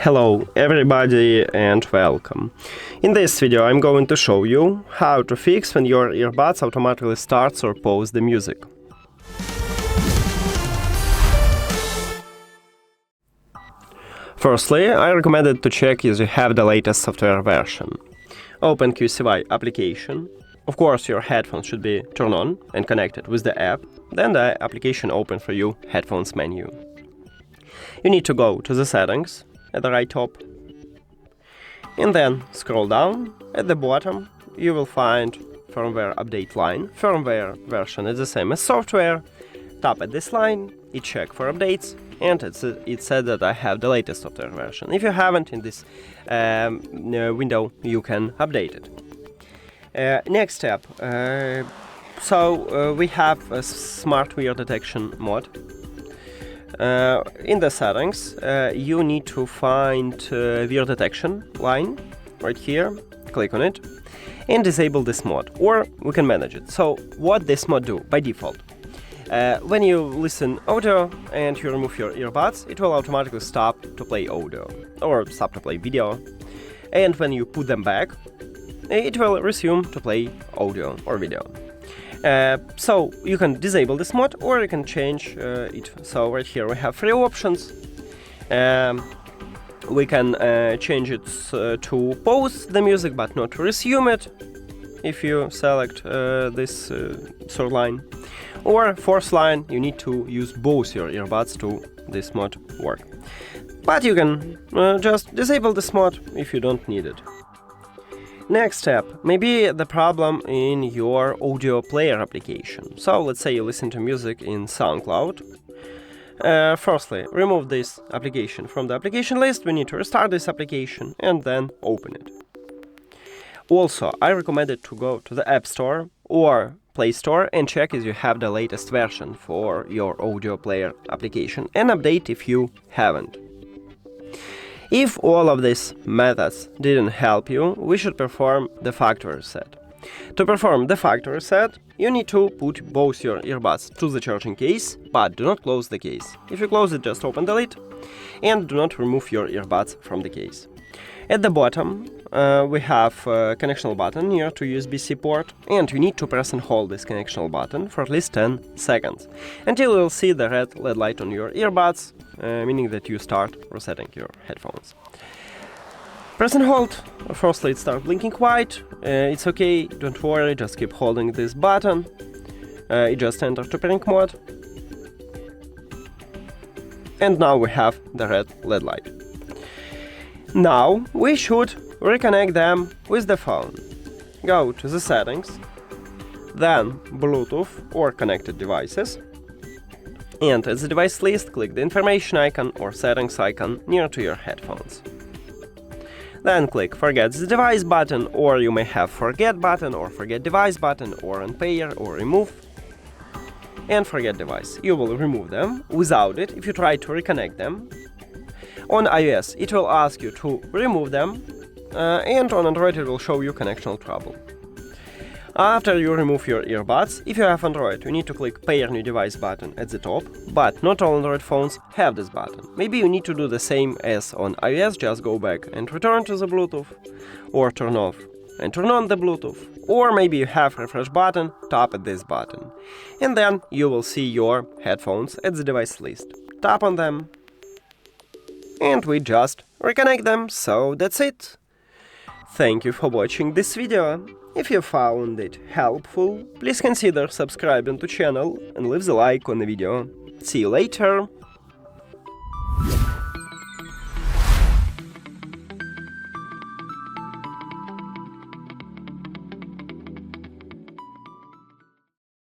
Hello everybody and welcome. In this video I'm going to show you how to fix when your earbuds automatically starts or pause the music. Firstly, I recommend to check if you have the latest software version. Open QCY application. Of course your headphones should be turned on and connected with the app, then the application opens for you headphones menu. You need to go to the settings at the right top, and then scroll down. At the bottom you will find firmware update line. Firmware version is the same as software. Tap at this line, it check for updates, and it said that I have the latest software version. If you haven't in this window, you can update it. Next step, we have a smart wear detection mode. In the settings, you need to find wear detection line right here, click on it, and disable this mode, or we can manage it. So what this mode do by default? When you listen audio and you remove your earbuds, it will automatically stop to play audio or stop to play video, and when you put them back, it will resume to play audio or video. So you can disable this mode or you can change it. So right here we have three options. We can change it to pause the music but not to resume it if you select this third line. Or fourth line, you need to use both your earbuds to this mode work. But you can just disable this mode if you don't need it. Next step, maybe the problem in your audio player application. So let's say you listen to music in SoundCloud. Firstly, remove this application from the application list. We need to restart this application and then open it. Also, I recommend it to go to the App Store or Play Store and check if you have the latest version for your audio player application and update if you haven't. If all of these methods didn't help you, we should perform the factory reset. To perform the factory reset, you need to put both your earbuds to the charging case, but do not close the case. If you close it, just open the lid, and do not remove your earbuds from the case. At the bottom, we have a connectional button near to USB-C port, and you need to press and hold this connectional button for at least 10 seconds, until you will see the red LED light on your earbuds, meaning that you start resetting your headphones. Press and hold. Firstly, it starts blinking white. It's okay, don't worry, just keep holding this button. It just entered to pairing mode. And now we have the red LED light. Now we should reconnect them with the phone. Go to the settings, then Bluetooth or connected devices, and at the device list click the information icon or settings icon near to your headphones. Then click forget the device button, or you may have forget button or forget device button or unpair or remove, and forget device. You will remove them. Without it, if you try to reconnect them, on iOS it will ask you to remove them, and on Android it will show you connectional trouble. After you remove your earbuds, if you have Android, you need to click Pair New Device button at the top, but not all Android phones have this button. Maybe you need to do the same as on iOS, just go back and return to the Bluetooth, or turn off and turn on the Bluetooth. Or maybe you have refresh button, tap at this button, and then you will see your headphones at the device list. Tap on them, and we just reconnect them, so that's it. Thank you for watching this video. If you found it helpful, please consider subscribing to channel and leave the like on the video. See you later!